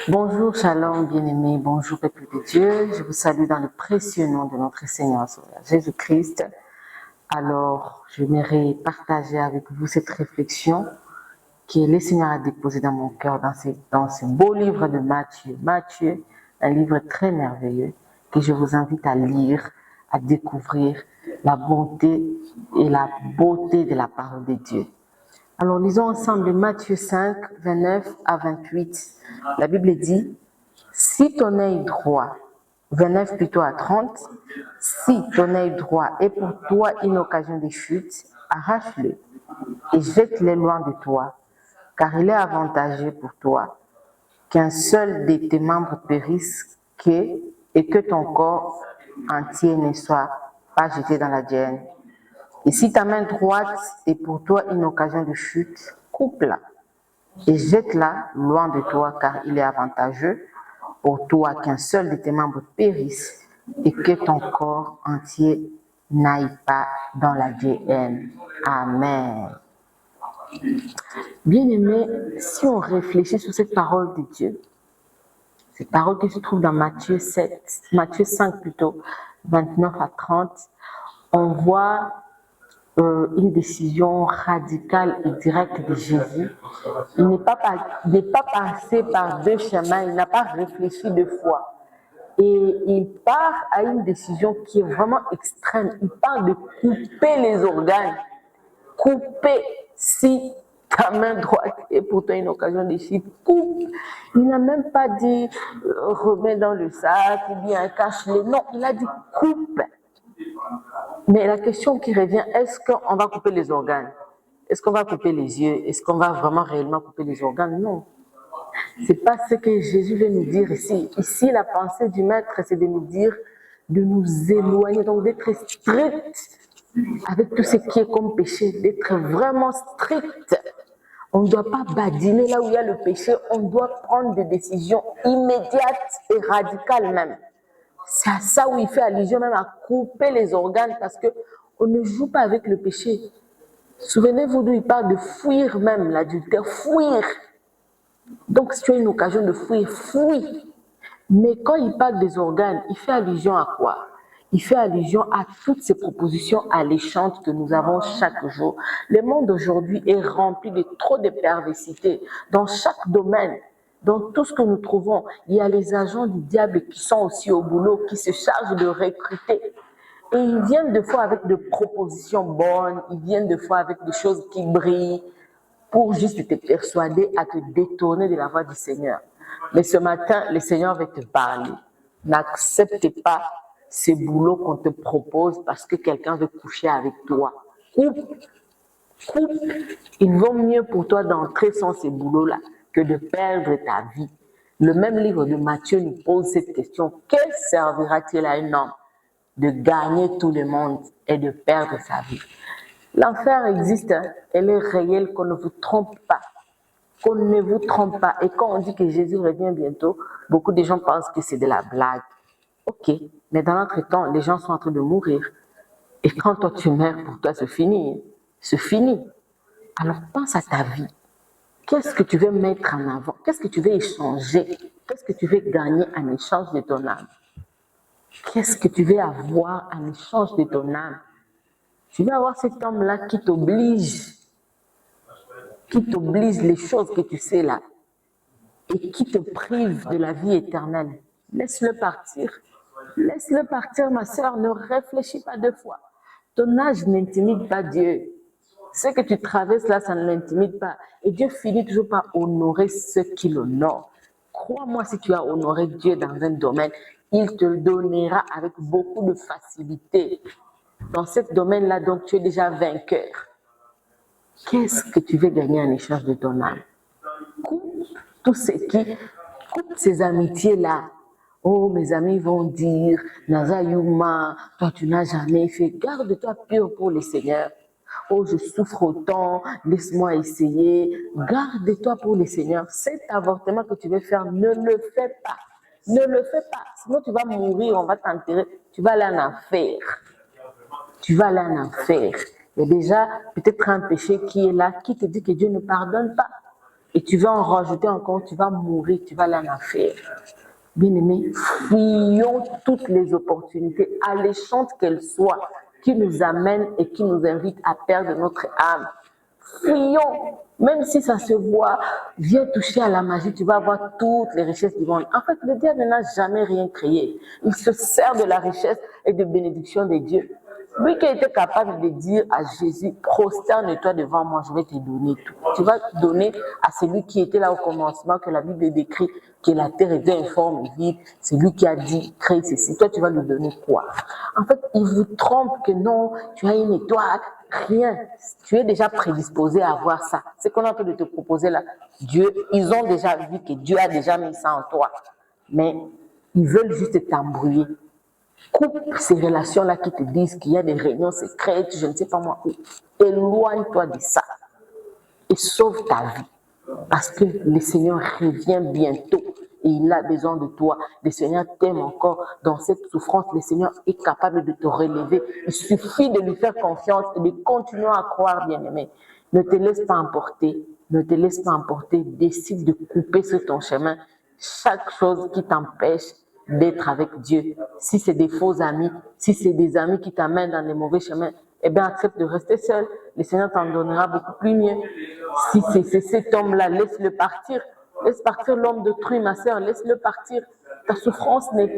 Bonjour, shalom, bien-aimés, bonjour, peuple de Dieu. Je vous salue dans le précieux nom de notre Seigneur Jésus-Christ. Alors, j'aimerais partager avec vous cette réflexion que le Seigneur a déposée dans mon cœur dans ce beau livre de Matthieu. Matthieu, un livre très merveilleux que je vous invite à lire, à découvrir la bonté et la beauté de la parole de Dieu. Alors, lisons ensemble Matthieu 5, 29 à 28. La Bible dit, si ton œil droit, 29 plutôt à 30, si ton œil droit est pour toi une occasion de chute, arrache-le et jette-le loin de toi, car il est avantageux pour toi qu'un seul de tes membres périsse et que ton corps entier ne soit pas jeté dans la géhenne. Et si ta main droite est pour toi une occasion de chute, coupe-la et jette-la loin de toi, car il est avantageux pour toi qu'un seul de tes membres périsse et que ton corps entier n'aille pas dans la géhenne. Amen. Bien-aimés, si on réfléchit sur cette parole de Dieu, cette parole qui se trouve dans Matthieu 5 plutôt, 29 à 30, on voit une décision radicale et directe de Jésus. Il n'est pas passé par deux chemins, il n'a pas réfléchi deux fois. Et il part à une décision qui est vraiment extrême. Il parle de couper les organes. Couper, si ta main droite est pour toi une occasion de chute, coupe. Il n'a même pas dit remets dans le sac ou bien cache-les. Non, il a dit coupe. Mais la question qui revient, est-ce qu'on va couper les organes? Est-ce qu'on va couper les yeux? Est-ce qu'on va vraiment réellement couper les organes? Non. Ce n'est pas ce que Jésus veut nous dire ici. Ici, la pensée du Maître, c'est de nous dire, de nous éloigner, donc d'être strict avec tout ce qui est comme péché, d'être vraiment strict. On ne doit pas badiner là où il y a le péché, on doit prendre des décisions immédiates et radicales même. C'est à ça où il fait allusion même à couper les organes parce qu'on ne joue pas avec le péché. Souvenez-vous d'où il parle de fuir même l'adultère, fuir. Donc si tu as une occasion de fuir, fuis. Mais quand il parle des organes, il fait allusion à quoi? Il fait allusion à toutes ces propositions alléchantes que nous avons chaque jour. Le monde d'aujourd'hui est rempli de trop de perversité dans chaque domaine. Dans tout ce que nous trouvons, il y a les agents du diable qui sont aussi au boulot, qui se chargent de recruter. Et ils viennent des fois avec des propositions bonnes, ils viennent des fois avec des choses qui brillent pour juste te persuader à te détourner de la voie du Seigneur. Mais ce matin, le Seigneur veut te parler. N'accepte pas ce boulot qu'on te propose parce que quelqu'un veut coucher avec toi. Coupe. Il vaut mieux pour toi d'entrer sans ce boulot-là que de perdre ta vie. Le même livre de Matthieu nous pose cette question. Que servira-t-il à un homme de gagner tout le monde et de perdre sa vie? L'enfer existe, elle est réelle, qu'on ne vous trompe pas. Qu'on ne vous trompe pas. Et quand on dit que Jésus revient bientôt, beaucoup de gens pensent que c'est de la blague. Ok, mais dans notre temps, les gens sont en train de mourir. Et quand toi tu meurs, pour toi, c'est fini. C'est fini. Alors pense à ta vie. Qu'est-ce que tu veux mettre en avant? Qu'est-ce que tu veux échanger? Qu'est-ce que tu veux gagner en échange de ton âme? Qu'est-ce que tu veux avoir en échange de ton âme? Tu veux avoir cet homme-là qui t'oblige les choses que tu sais là, et qui te prive de la vie éternelle. Laisse-le partir. Laisse-le partir, ma sœur, ne réfléchis pas deux fois. Ton âge n'intimide pas Dieu. Ce que tu traverses là, ça ne l'intimide pas. Et Dieu finit toujours par honorer ceux qui l'honorent. Crois-moi, si tu as honoré Dieu dans un domaine, il te le donnera avec beaucoup de facilité. Dans ce domaine-là, donc, tu es déjà vainqueur. Qu'est-ce que tu veux gagner en échange de ton âme? Coupe ces amitiés-là. Oh, mes amis vont dire, Nazayuma, toi tu n'as jamais fait. Garde-toi pur pour le Seigneur. Oh, je souffre autant, laisse-moi essayer. Garde-toi pour le Seigneur. Cet avortement que tu veux faire, ne le fais pas. Ne le fais pas. Sinon, tu vas mourir, on va t'enterrer. Tu vas aller en enfer. Tu vas aller en enfer. Il y a déjà peut-être un péché qui est là, qui te dit que Dieu ne pardonne pas. et tu vas en rajouter encore, tu vas mourir, tu vas aller en enfer. Bien-aimés, fuyons toutes les opportunités, alléchantes qu'elles soient, qui nous amènent et qui nous invitent à perdre notre âme. Fuyons, même si ça se voit, viens toucher à la magie, tu vas avoir toutes les richesses du monde. En fait, le diable n'a jamais rien créé. Il se sert de la richesse et de bénédiction de Dieu. Lui qui a été capable de dire à Jésus, prosterne-toi devant moi, je vais te donner tout. Tu vas donner à celui qui était là au commencement, que la Bible décrit, que la terre était informe et vide. C'est lui qui a dit, crée ceci. Toi, tu vas lui donner quoi? En fait, il vous trompe que non, tu as une étoile, rien. Tu es déjà prédisposé à avoir ça. C'est qu'on a en train de te proposer là. Dieu, ils ont déjà vu que Dieu a déjà mis ça en toi. Mais ils veulent juste t'embrouiller. Coupe ces relations-là qui te disent qu'il y a des réunions secrètes, je ne sais pas moi où. Éloigne-toi de ça et sauve ta vie. Parce que le Seigneur revient bientôt et il a besoin de toi. Le Seigneur t'aime encore dans cette souffrance. Le Seigneur est capable de te relever. Il suffit de lui faire confiance et de continuer à croire, bien-aimé. Ne te laisse pas emporter. Ne te laisse pas emporter. Décide de couper sur ton chemin chaque chose qui t'empêche d'être avec Dieu. Si c'est des faux amis, si c'est des amis qui t'amènent dans les mauvais chemins, eh bien, accepte de rester seul. Le Seigneur t'en donnera beaucoup plus mieux. Si c'est cet homme-là, laisse-le partir. Laisse partir l'homme d'autrui, ma sœur, laisse-le partir. Ta souffrance n'est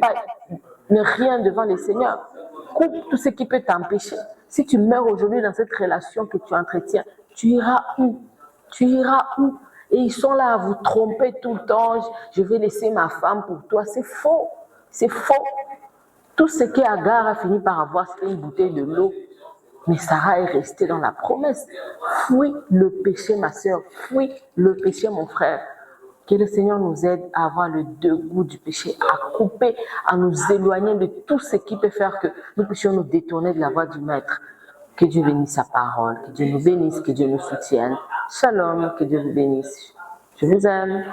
rien devant le Seigneur. Coupe tout ce qui peut t'empêcher. Si tu meurs aujourd'hui dans cette relation que tu entretiens, tu iras où? Tu iras où? Et ils sont là à vous tromper tout le temps. Je vais laisser ma femme pour toi. C'est faux. C'est faux. Tout ce qu'Agar a fini par avoir, c'était une bouteille de l'eau. Mais Sarah est restée dans la promesse. Fuis le péché, ma sœur. Fuis le péché, mon frère. Que le Seigneur nous aide à avoir le dégoût du péché, à couper, à nous éloigner de tout ce qui peut faire que nous puissions nous détourner de la voie du Maître. Que Dieu bénisse sa parole, que Dieu nous bénisse, que Dieu nous soutienne. Shalom, que Dieu vous bénisse. Je vous aime.